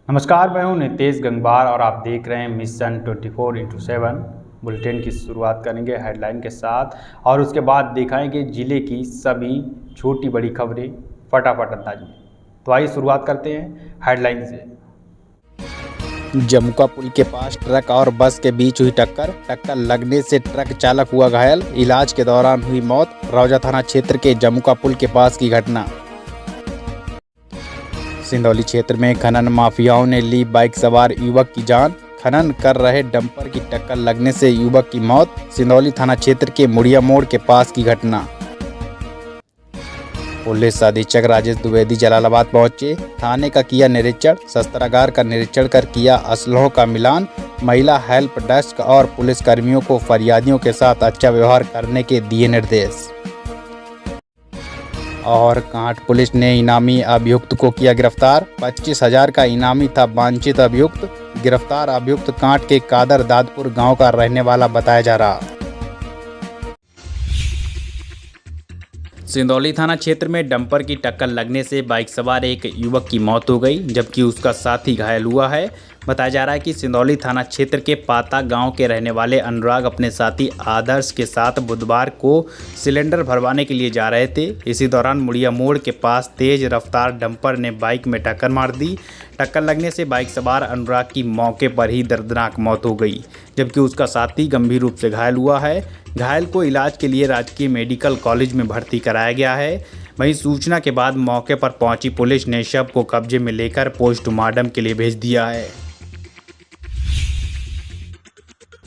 नमस्कार, मैं हूं नितेश गंगवार और आप देख रहे हैं मिशन 24x7। बुलेटिन की शुरुआत करेंगे हेडलाइन के साथ और उसके बाद दिखाएंगे जिले की सभी छोटी बड़ी खबरें फटाफट अंदाज में। तो आइए शुरुआत करते हैं हेडलाइन से। जमुका पुल के पास ट्रक और बस के बीच हुई टक्कर लगने से ट्रक चालक हुआ घायल, इलाज के दौरान हुई मौत। रौजा थाना क्षेत्र के जमुका पुल के पास की घटना। सिंदौली क्षेत्र में खनन माफियाओं ने ली बाइक सवार युवक की जान, खनन कर रहे डंपर की टक्कर लगने से युवक की मौत। सिंदौली थाना क्षेत्र के मुड़िया मोड़ के पास की घटना। पुलिस अधीक्षक राजेश द्विवेदी जलालाबाद पहुंचे, थाने का किया निरीक्षण, शस्त्रागार का निरीक्षण कर किया असलहों का मिलान। महिला हेल्प डेस्क और पुलिस कर्मियों को फरियादियों के साथ अच्छा व्यवहार करने के दिए निर्देश। और कांट पुलिस ने इनामी अभियुक्त को किया गिरफ्तार, 25,000 का इनामी था वांछित अभियुक्त। गिरफ्तार अभियुक्त कांट के कादर दादपुर गांव का रहने वाला बताया जा रहा। सिंदौली थाना क्षेत्र में डंपर की टक्कर लगने से बाइक सवार एक युवक की मौत हो गई, जबकि उसका साथी घायल हुआ है। बताया जा रहा है कि सिंदौली थाना क्षेत्र के पाता गांव के रहने वाले अनुराग अपने साथी आदर्श के साथ बुधवार को सिलेंडर भरवाने के लिए जा रहे थे। इसी दौरान मुड़िया मोड़ के पास तेज रफ्तार डंपर ने बाइक में टक्कर मार दी। टक्कर लगने से बाइक सवार अनुराग की मौके पर ही दर्दनाक मौत हो गई, जबकि उसका साथी गंभीर रूप से घायल हुआ है। घायल को इलाज के लिए राजकीय मेडिकल कॉलेज में भर्ती कराया गया है। वहीं सूचना के बाद मौके पर पहुंची पुलिस ने शव को कब्जे में लेकर पोस्टमार्टम के लिए भेज दिया है।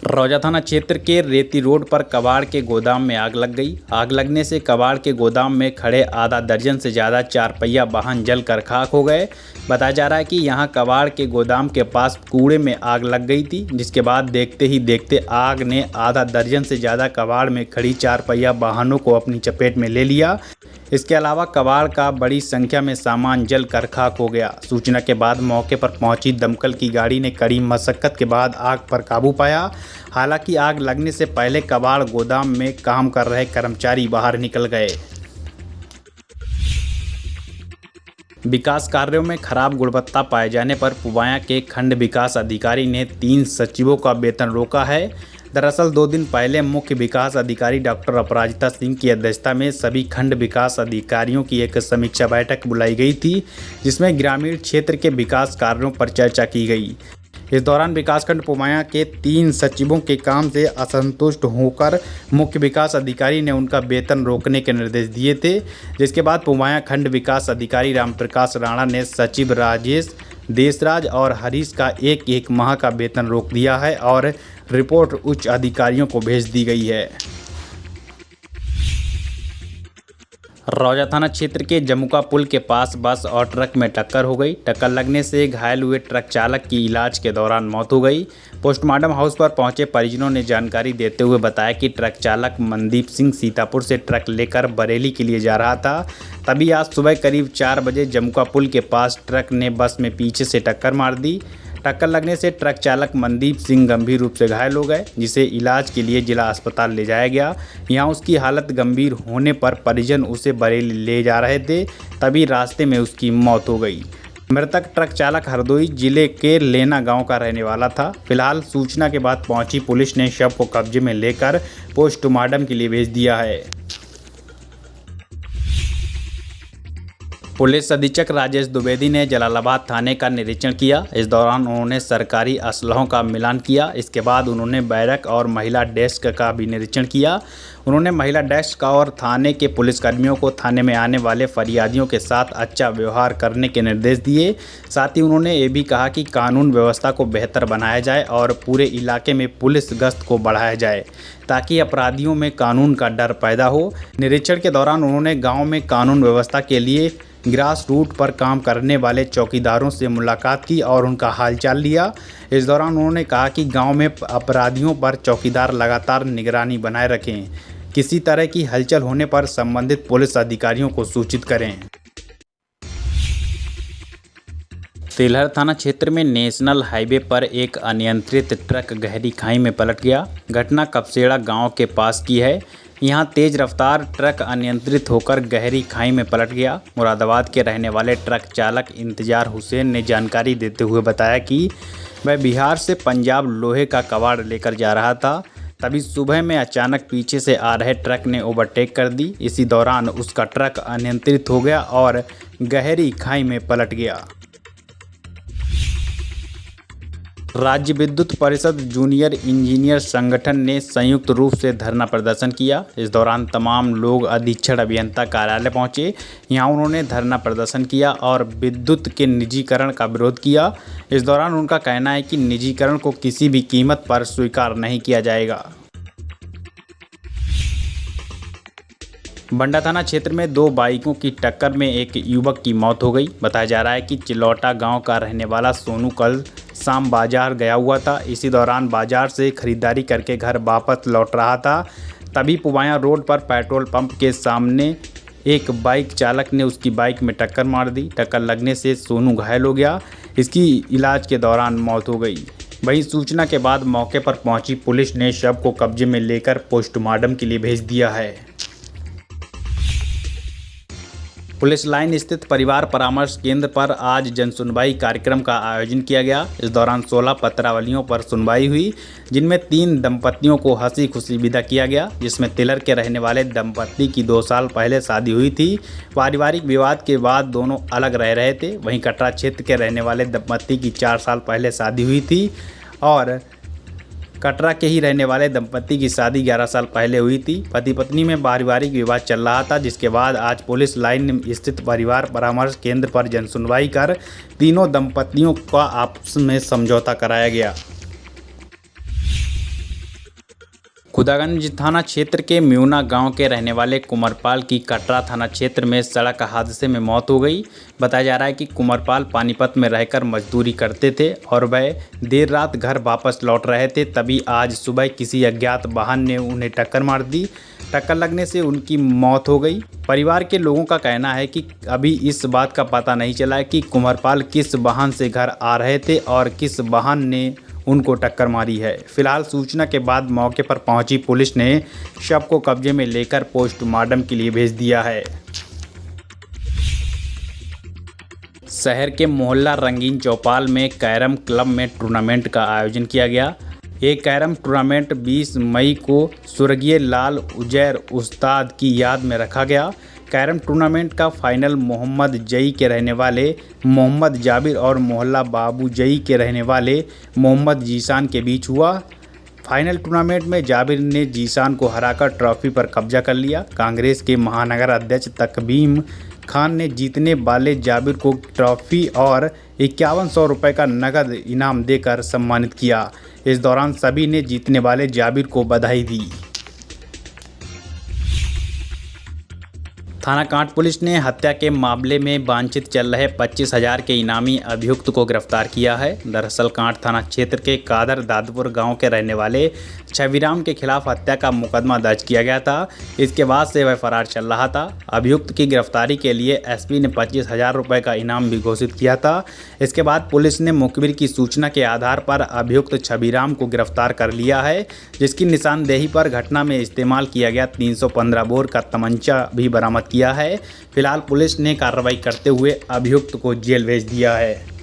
रौजा थाना क्षेत्र के रेती रोड पर कबाड़ के गोदाम में आग लग गई। आग लगने से कबाड़ के गोदाम में खड़े आधा दर्जन से ज़्यादा 4 पहिया वाहन जलकर खाक हो गए। बताया जा रहा है कि यहां कबाड़ के गोदाम के पास कूड़े में आग लग गई थी, जिसके बाद देखते ही देखते आग ने आधा दर्जन से ज़्यादा कबाड़ में खड़ी 4 पहिया वाहनों को अपनी चपेट में ले लिया। इसके अलावा कबाड़ का बड़ी संख्या में सामान जल कर खाक हो गया। सूचना के बाद मौके पर पहुंची दमकल की गाड़ी ने कड़ी मशक्कत के बाद आग पर काबू पाया। हालांकि आग लगने से पहले कबाड़ गोदाम में काम कर रहे कर्मचारी बाहर निकल गए। विकास कार्यों में खराब गुणवत्ता पाए जाने पर पुवाया के खंड विकास अधिकारी ने 3 सचिवों का वेतन रोका है। दरअसल 2 दिन पहले मुख्य विकास अधिकारी डॉक्टर अपराजिता सिंह की अध्यक्षता में सभी खंड विकास अधिकारियों की एक समीक्षा बैठक बुलाई गई थी, जिसमें ग्रामीण क्षेत्र के विकास कार्यों पर चर्चा की गई। इस दौरान विकासखंड पुवाया के 3 सचिवों के काम से असंतुष्ट होकर मुख्य विकास अधिकारी ने उनका वेतन रोकने के निर्देश दिए थे, जिसके बाद पुवाया खंड विकास अधिकारी रामप्रकाश राणा ने सचिव राजेश देशराज और हरीश का एक माह का वेतन रोक दिया है और रिपोर्ट उच्च अधिकारियों को भेज दी गई है। रौजा थाना क्षेत्र के जमुका पुल के पास बस और ट्रक में टक्कर हो गई। टक्कर लगने से घायल हुए ट्रक चालक की इलाज के दौरान मौत हो गई। पोस्टमार्टम हाउस पर पहुंचे परिजनों ने जानकारी देते हुए बताया कि ट्रक चालक मनदीप सिंह सीतापुर से ट्रक लेकर बरेली के लिए जा रहा था। तभी आज सुबह करीब 4 बजे जमुका पुल के पास ट्रक ने बस में पीछे से टक्कर मार दी। टक्कर लगने से ट्रक चालक मनदीप सिंह गंभीर रूप से घायल हो गए, जिसे इलाज के लिए जिला अस्पताल ले जाया गया। यहां उसकी हालत गंभीर होने पर परिजन उसे बरेली ले जा रहे थे, तभी रास्ते में उसकी मौत हो गई। मृतक ट्रक चालक हरदोई जिले के लेना गांव का रहने वाला था। फिलहाल सूचना के बाद पहुंची पुलिस ने शव को कब्जे में लेकर पोस्टमार्टम के लिए भेज दिया है। पुलिस अधीक्षक राजेश द्विवेदी ने जलालाबाद थाने का निरीक्षण किया। इस दौरान उन्होंने सरकारी असलहों का मिलान किया। इसके बाद उन्होंने बैरक और महिला डेस्क का भी निरीक्षण किया। उन्होंने महिला डेस्क और थाने के पुलिसकर्मियों को थाने में आने वाले फरियादियों के साथ अच्छा व्यवहार करने के निर्देश दिए। साथ ही उन्होंने ये भी कहा कि कानून व्यवस्था को बेहतर बनाया जाए और पूरे इलाके में पुलिस गश्त को बढ़ाया जाए, ताकि अपराधियों में कानून का डर पैदा हो। निरीक्षण के दौरान उन्होंने गाँव में कानून व्यवस्था के लिए ग्रास रूट पर काम करने वाले चौकीदारों से मुलाकात की और उनका हालचाल लिया। इस दौरान उन्होंने कहा कि गांव में अपराधियों पर चौकीदार लगातार निगरानी बनाए रखें। किसी तरह की हलचल होने पर संबंधित पुलिस अधिकारियों को सूचित करें। तिलहर थाना क्षेत्र में नेशनल हाईवे पर एक अनियंत्रित ट्रक गहरी खाई में पलट गया। घटना कपसेड़ा गांव के पास की है। यहां तेज रफ्तार ट्रक अनियंत्रित होकर गहरी खाई में पलट गया। मुरादाबाद के रहने वाले ट्रक चालक इंतजार हुसैन ने जानकारी देते हुए बताया कि वह बिहार से पंजाब लोहे का कबाड़ लेकर जा रहा था। तभी सुबह में अचानक पीछे से आ रहे ट्रक ने ओवरटेक कर दी। इसी दौरान उसका ट्रक अनियंत्रित हो गया और गहरी खाई में पलट गया। राज्य विद्युत परिषद जूनियर इंजीनियर संगठन ने संयुक्त रूप से धरना प्रदर्शन किया। इस दौरान तमाम लोग अधीक्षण अभियंता कार्यालय पहुंचे। यहां उन्होंने धरना प्रदर्शन किया और विद्युत के निजीकरण का विरोध किया। इस दौरान उनका कहना है कि निजीकरण को किसी भी कीमत पर स्वीकार नहीं किया जाएगा। बंडा थाना क्षेत्र में 2 बाइकों की टक्कर में एक युवक की मौत हो गई। बताया जा रहा है कि चिलौटा गांव का रहने वाला सोनू कल शाम बाजार गया हुआ था। इसी दौरान बाजार से खरीदारी करके घर वापस लौट रहा था। तभी पुवाया रोड पर पेट्रोल पंप के सामने एक बाइक चालक ने उसकी बाइक में टक्कर मार दी। टक्कर लगने से सोनू घायल हो गया। इसकी इलाज के दौरान मौत हो गई। वहीं सूचना के बाद मौके पर पहुंची पुलिस ने शव को कब्जे में लेकर पोस्टमार्टम के लिए भेज दिया है। पुलिस लाइन स्थित परिवार परामर्श केंद्र पर आज जनसुनवाई कार्यक्रम का आयोजन किया गया। इस दौरान 16 पत्रावलियों पर सुनवाई हुई, जिनमें 3 दंपतियों को हंसी खुशी विदा किया गया। जिसमें तिलर के रहने वाले दंपति की 2 साल पहले शादी हुई थी। पारिवारिक विवाद के बाद दोनों अलग रह रहे थे। वहीं कटरा क्षेत्र के रहने वाले दंपति की 4 साल पहले शादी हुई थी और कटरा के ही रहने वाले दंपति की शादी 11 साल पहले हुई थी। पति पत्नी में पारिवारिक विवाद चल रहा था, जिसके बाद आज पुलिस लाइन स्थित परिवार परामर्श केंद्र पर जनसुनवाई कर तीनों दंपतियों का आपस में समझौता कराया गया। खुदागंज थाना क्षेत्र के म्यूना गांव के रहने वाले कुंवरपाल की कटरा थाना क्षेत्र में सड़क हादसे में मौत हो गई। बताया जा रहा है कि कुंवरपाल पानीपत में रहकर मजदूरी करते थे और वह देर रात घर वापस लौट रहे थे। तभी आज सुबह किसी अज्ञात वाहन ने उन्हें टक्कर मार दी। टक्कर लगने से उनकी मौत हो गई। परिवार के लोगों का कहना है कि अभी इस बात का पता नहीं चला है कि कुंवरपाल किस वाहन से घर आ रहे थे और किस वाहन ने उनको टक्कर मारी है। फिलहाल सूचना के बाद मौके पर पहुंची पुलिस ने शव को कब्जे में लेकर पोस्टमार्टम के लिए भेज दिया है। शहर के मोहल्ला रंगीन चौपाल में कैरम क्लब में टूर्नामेंट का आयोजन किया गया। ये कैरम टूर्नामेंट 20 मई को स्वर्गीय लाल उजैर उस्ताद की याद में रखा गया। कैरम टूर्नामेंट का फाइनल मोहम्मद जई के रहने वाले मोहम्मद जाबिर और मोहल्ला बाबू जई के रहने वाले मोहम्मद जीशान के बीच हुआ। फाइनल टूर्नामेंट में जाबिर ने जीशान को हराकर ट्रॉफी पर कब्जा कर लिया। कांग्रेस के महानगर अध्यक्ष तकवीम खान ने जीतने वाले जाबिर को ट्रॉफी और 5100 रुपये का नकद इनाम देकर सम्मानित किया। इस दौरान सभी ने जीतने वाले जाबिर को बधाई दी। थाना कांट पुलिस ने हत्या के मामले में वांछित चल रहे 25,000 के इनामी अभियुक्त को गिरफ्तार किया है। दरअसल कांट थाना क्षेत्र के कादर दादपुर गांव के रहने वाले छविराम के खिलाफ हत्या का मुकदमा दर्ज किया गया था। इसके बाद से वह फरार चल रहा था। अभियुक्त की गिरफ्तारी के लिए एसपी ने 25,000 रुपये का इनाम भी घोषित किया था। इसके बाद पुलिस ने मुखबिर की सूचना के आधार पर अभियुक्त छविराम को गिरफ्तार कर लिया है, जिसकी निशानदेही पर घटना में इस्तेमाल किया गया 315 बोर का तमंचा भी बरामद किया है। फिलहाल पुलिस ने कार्रवाई करते हुए अभियुक्त को जेल भेज दिया है।